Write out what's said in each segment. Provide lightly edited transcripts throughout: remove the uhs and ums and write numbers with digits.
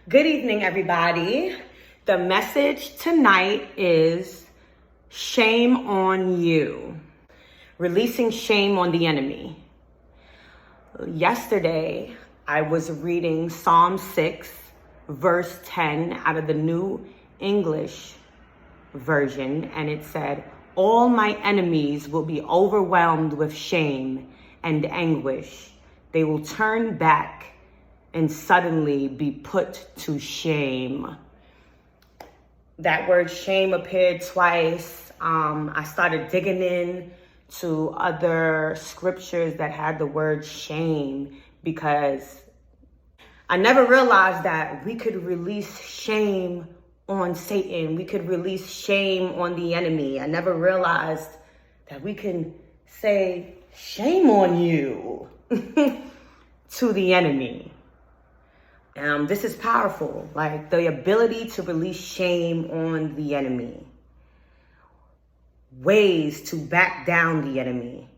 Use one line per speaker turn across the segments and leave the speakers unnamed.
Good evening, everybody. The message tonight is shame on you. Releasing shame on the enemy. Yesterday, I was reading Psalm 6, verse 10 out of the New English version, and it said, "All my enemies will be overwhelmed with shame and anguish. They will turn back and suddenly be put to shame." That word shame appeared twice. I started digging in to other scriptures that had the word shame because I never realized that we could release shame on Satan. We could release shame on the enemy. I never realized that we can say, "Shame on you," to the enemy. This is powerful, like the ability to release shame on the enemy. Ways to back down the enemy.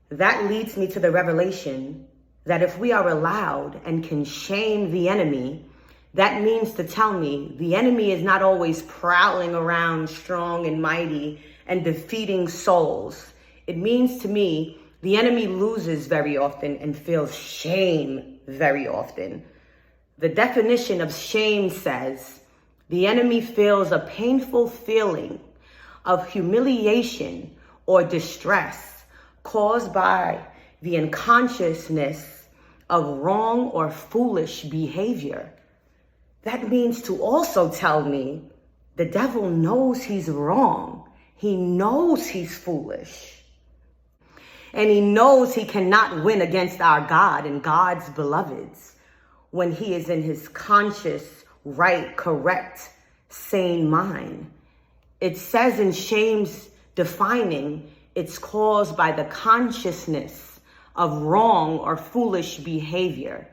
That leads me to the revelation that if we are allowed and can shame the enemy, that means to tell me the enemy is not always prowling around strong and mighty and defeating souls. It means to me the enemy loses very often and feels shame very often. The definition of shame says the enemy feels a painful feeling of humiliation or distress caused by the unconsciousness of wrong or foolish behavior. That means to also tell me the devil knows he's wrong. He knows he's foolish. And he knows he cannot win against our God and God's beloveds when he is in his conscious, right, correct, sane mind. It says in shame's defining, it's caused by the consciousness of wrong or foolish behavior.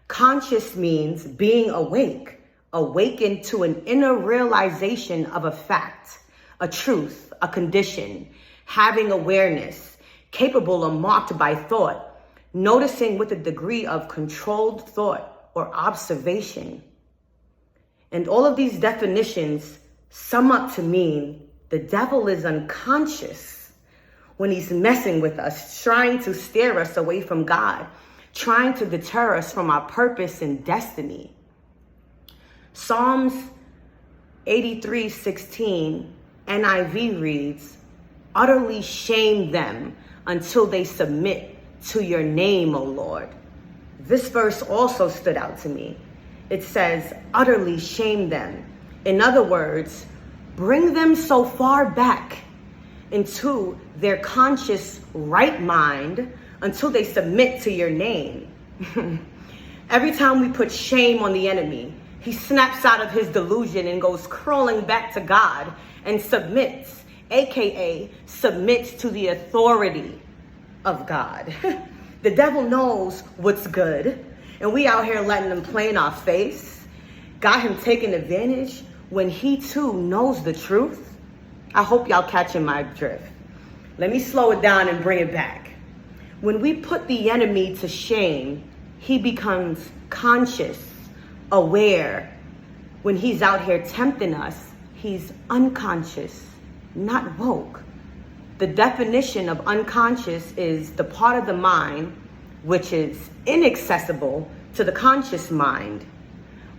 Conscious means being awake, awakened to an inner realization of a fact, a truth, a condition, having awareness, capable or marked by thought, noticing with a degree of controlled thought or observation. And all of these definitions sum up to mean the devil is unconscious when he's messing with us, trying to steer us away from God, trying to deter us from our purpose and destiny. Psalms 83:16 NIV reads, "Utterly shame them until they submit to your name, O Lord." This verse also stood out to me. It says, utterly shame them. In other words, bring them so far back into their conscious right mind until they submit to your name. Every time we put shame on the enemy, he snaps out of his delusion and goes crawling back to God and submits, aka submits to the authority of God. The devil knows what's good, and we out here letting him play in our face. Got him taking advantage when he too knows the truth. I hope y'all catching my drift. Let me slow it down and bring it back. When we put the enemy to shame, he becomes conscious, aware. When he's out here tempting us, he's unconscious, not woke. The definition of unconscious is the part of the mind which is inaccessible to the conscious mind,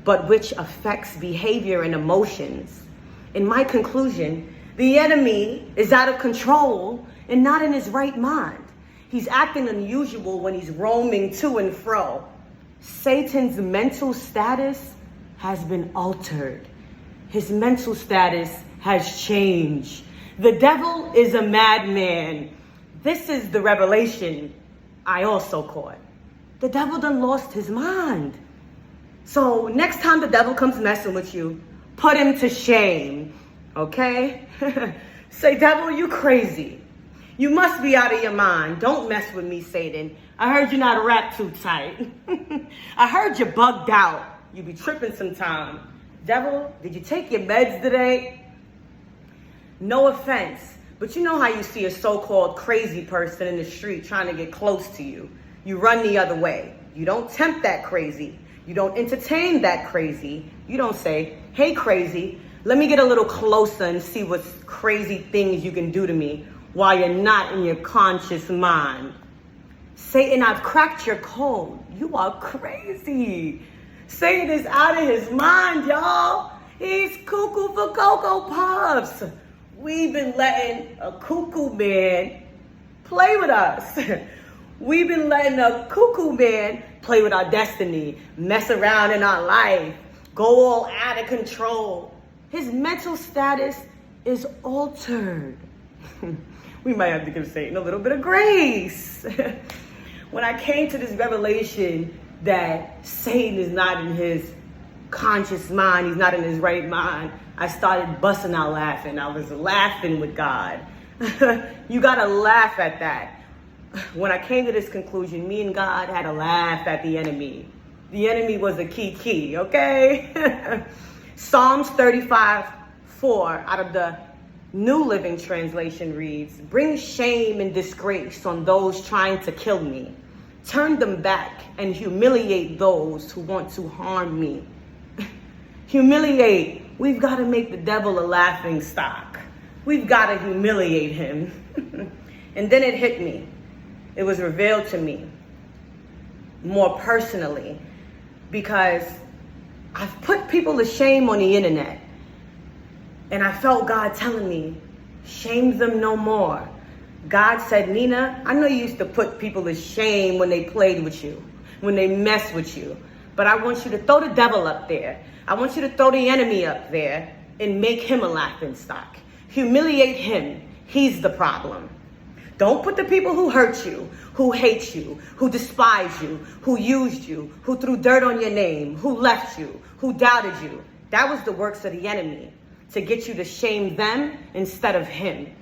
but which affects behavior and emotions. In my conclusion, the enemy is out of control and not in his right mind. He's acting unusual when he's roaming to and fro. Satan's mental status has been altered. His mental status has changed. The devil is a madman. This is the revelation I also caught. The devil done lost his mind. So next time the devil comes messing with you, put him to shame, okay? Say, devil, you crazy. You must be out of your mind. Don't mess with me, Satan. I heard you're not wrapped too tight. I heard you're bugged out. You be tripping sometime. Devil, did you take your meds today? No offense, but you know how you see a so-called crazy person in the street trying to get close to you. You run the other way. You don't tempt that crazy. You don't entertain that crazy. You don't say, hey, crazy, let me get a little closer and see what crazy things you can do to me while you're not in your conscious mind. Satan, I've cracked your code. You are crazy. Satan is out of his mind, y'all. He's cuckoo for Cocoa Puffs. We've been letting a cuckoo man play with us. We've been letting a cuckoo man play with our destiny, mess around in our life, go all out of control. His mental status is altered. We might have to give Satan a little bit of grace. When I came to this revelation that Satan is not in his conscious mind, he's not in his right mind, I started busting out laughing. I was laughing with God. You gotta laugh at that. When I came to this conclusion, me and God had a laugh at the enemy. The enemy was a key, okay? Psalms 35:4 out of the New Living Translation reads, bring shame and disgrace on those trying to kill me. Turn them back and humiliate those who want to harm me. Humiliate. We've got to make the devil a laughing stock. We've got to humiliate him. And then it hit me. It was revealed to me more personally because I've put people to shame on the internet. And I felt God telling me, shame them no more. God said, Nina, I know you used to put people to shame when they played with you, when they messed with you. But I want you to throw the devil up there. I want you to throw the enemy up there and make him a laughing stock. Humiliate him. He's the problem. Don't put the people who hurt you, who hate you, who despise you, who used you, who threw dirt on your name, who left you, who doubted you. That was the works of the enemy, to get you to shame them instead of him.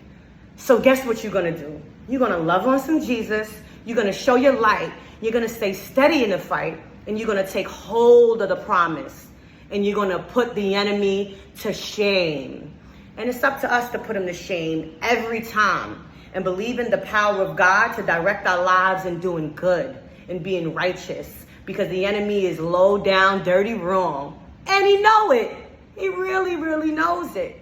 So guess what you're going to do? You're going to love on some Jesus. You're going to show your light. You're going to stay steady in the fight. And you're going to take hold of the promise. And you're going to put the enemy to shame. And it's up to us to put him to shame every time. And believe in the power of God to direct our lives in doing good and being righteous. Because the enemy is low down, dirty, wrong. And he know it. He really, really knows it.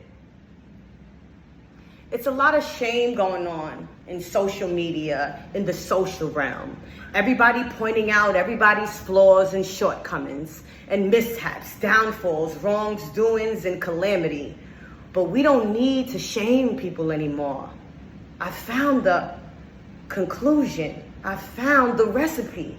It's a lot of shame going on in social media, in the social realm. Everybody pointing out everybody's flaws and shortcomings and mishaps, downfalls, wrongs, doings, and calamity. But we don't need to shame people anymore. I found the conclusion. I found the recipe.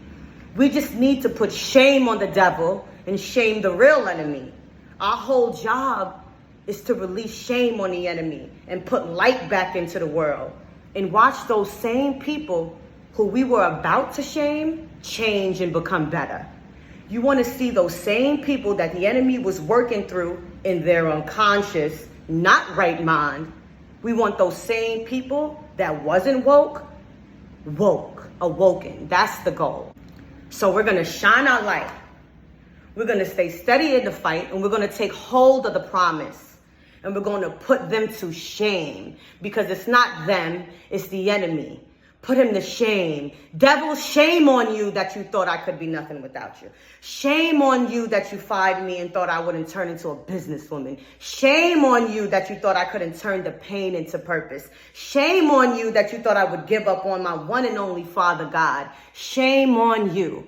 We just need to put shame on the devil and shame the real enemy. Our whole job is to release shame on the enemy and put light back into the world and watch those same people who we were about to shame change and become better. You want to see those same people that the enemy was working through in their unconscious, not right mind. We want those same people that wasn't woke, awoken. That's the goal. So we're going to shine our light. We're going to stay steady in the fight, and we're going to take hold of the promise. And we're going to put them to shame, because it's not them, it's the enemy. Put him to shame. Devil, shame on you that you thought I could be nothing without you. Shame on you that you fired me and thought I wouldn't turn into a businesswoman. Shame on you that you thought I couldn't turn the pain into purpose. Shame on you that you thought I would give up on my one and only Father God. Shame on you.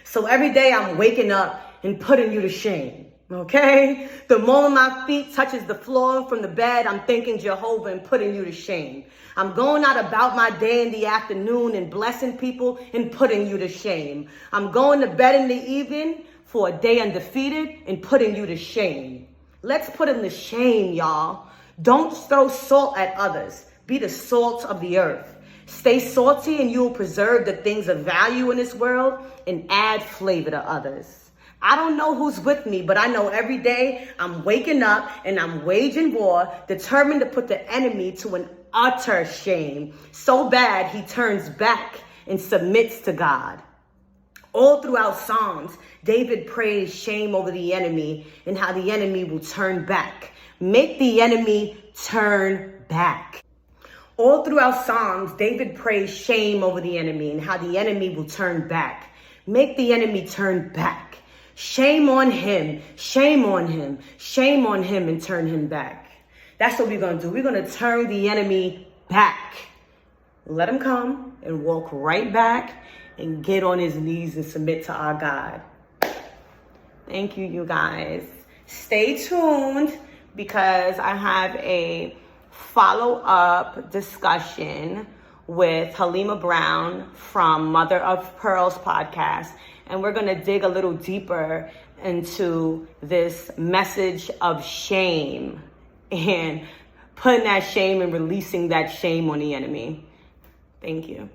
So every day I'm waking up and putting you to shame. Okay? The moment my feet touches the floor from the bed, I'm thanking Jehovah and putting you to shame. I'm going out about my day in the afternoon and blessing people and putting you to shame. I'm going to bed in the evening for a day undefeated and putting you to shame. Let's put him to shame, y'all. Don't throw salt at others. Be the salt of the earth. Stay salty and you will preserve the things of value in this world and add flavor to others. I don't know who's with me, but I know every day I'm waking up and I'm waging war, determined to put the enemy to an utter shame, so bad he turns back and submits to God. All throughout Psalms, David prays shame over the enemy and how the enemy will turn back. Make the enemy turn back. All throughout Psalms, David prays shame over the enemy and how the enemy will turn back. Make the enemy turn back. Shame on him, shame on him, shame on him, and turn him back. That's what we're going to do. We're going to turn the enemy back. Let him come and walk right back and get on his knees and submit to our God. Thank you, you guys. Stay tuned because I have a follow-up discussion with Halima Brown from Mother of Pearls podcast. And we're going to dig a little deeper into this message of shame and putting that shame and releasing that shame on the enemy. Thank you.